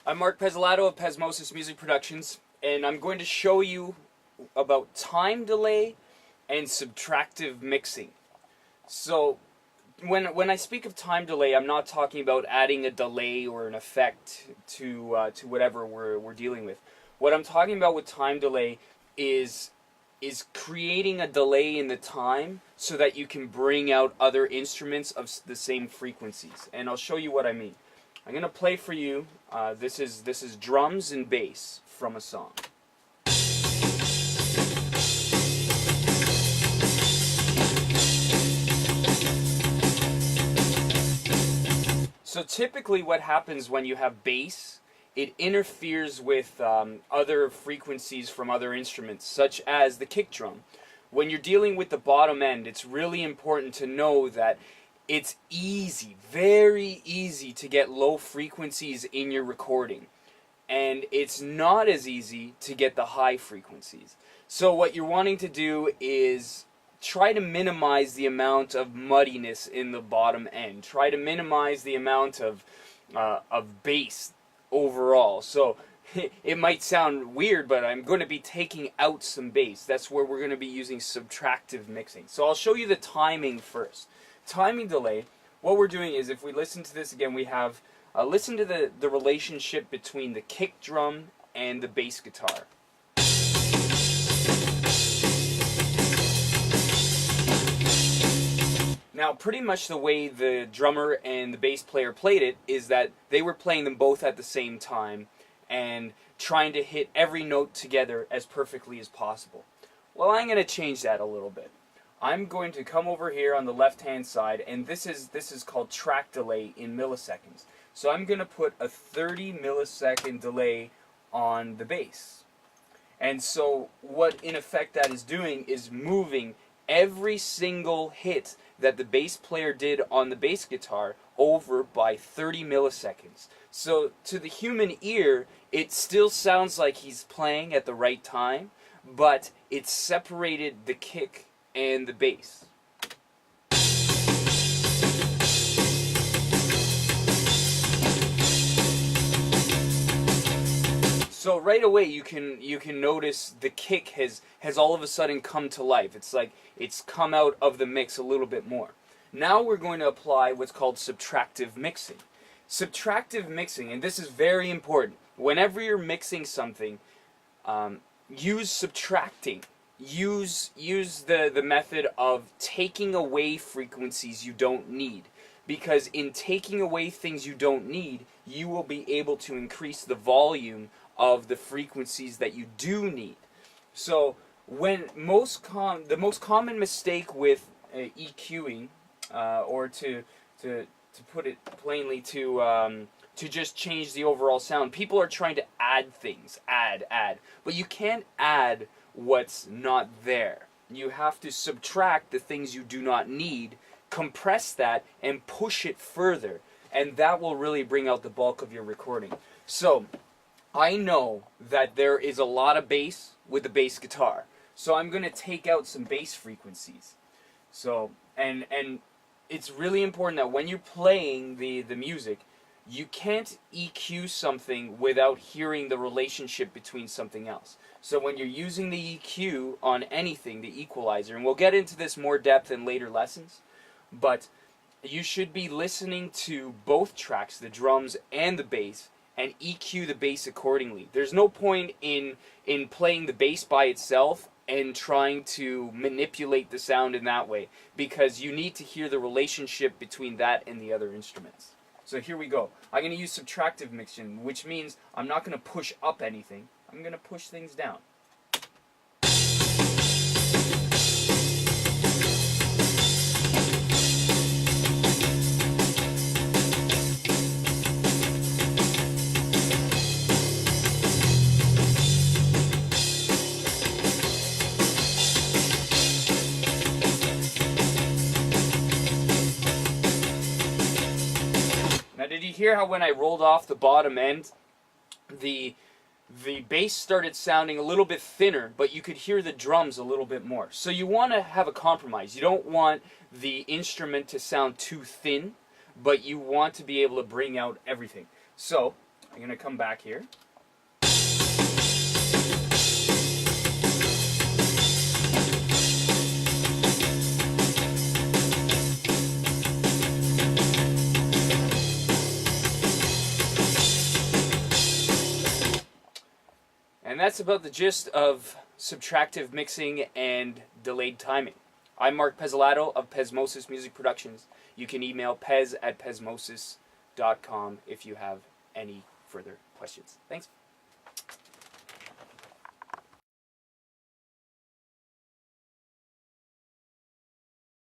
I'm Mark Pezzelato of Pezmosis Music Productions, and I'm going to show you about time delay and subtractive mixing. So, when I speak of time delay, I'm not talking about adding a delay or an effect to whatever we're dealing with. What I'm talking about with time delay is creating a delay in the time so that you can bring out other instruments of the same frequencies. And I'll show you what I mean. I'm going to play for you, this is drums and bass from a song. So typically what happens when you have bass, it interferes with other frequencies from other instruments, such as the kick drum. When you're dealing with the bottom end, it's really important to know that it's easy, very easy to get low frequencies in your recording. And it's not as easy to get the high frequencies. So what you're wanting to do is try to minimize the amount of muddiness in the bottom end. Try to minimize the amount of bass overall. So it might sound weird, but I'm going to be taking out some bass. That's where we're going to be using subtractive mixing. So I'll show you the timing first. Timing delay, what we're doing is, if we listen to this again, we have, listen to the relationship between the kick drum and the bass guitar. Now, pretty much the way the drummer and the bass player played it is that they were playing them both at the same time and trying to hit every note together as perfectly as possible. Well, I'm going to change that a little bit. I'm going to come over here on the left-hand side, and this is called track delay in milliseconds. So I'm going to put a 30 millisecond delay on the bass. And so what in effect that is doing is moving every single hit that the bass player did on the bass guitar over by 30 milliseconds. So to the human ear, it still sounds like he's playing at the right time, but it's separated the kick and the bass. So right away you can notice the kick has all of a sudden come to life. It's like it's come out of the mix a little bit more. Now we're going to apply what's called subtractive mixing. Subtractive mixing, and this is very important. Whenever you're mixing something, use subtracting. Use the method of taking away frequencies you don't need. Because in taking away things you don't need, you will be able to increase the volume of the frequencies that you do need. So when the most common mistake with EQing, or to put it plainly, to just change the overall sound, people are trying to add things, add, but you can't add what's not there. You have to subtract the things you do not need, compress that, and push it further, and that will really bring out the bulk of your recording. So I know that there is a lot of bass with the bass guitar, so I'm going to take out some bass frequencies. So and it's really important that when you're playing the music, you can't EQ something without hearing the relationship between something else. So when you're using the EQ on anything, the equalizer, and we'll get into this more depth in later lessons, but you should be listening to both tracks, the drums and the bass, and EQ the bass accordingly. There's no point in playing the bass by itself and trying to manipulate the sound in that way, because you need to hear the relationship between that and the other instruments. So here we go. I'm going to use subtractive mixing, which means I'm not going to push up anything. I'm going to push things down. Now, did you hear how when I rolled off the bottom end, the bass started sounding a little bit thinner, but you could hear the drums a little bit more. So you want to have a compromise. You don't want the instrument to sound too thin, but you want to be able to bring out everything. So I'm going to come back here. And that's about the gist of subtractive mixing and delayed timing. I'm Mark Pezzelato of Pezmosis Music Productions. You can email pez@pezmosis.com if you have any further questions. Thanks.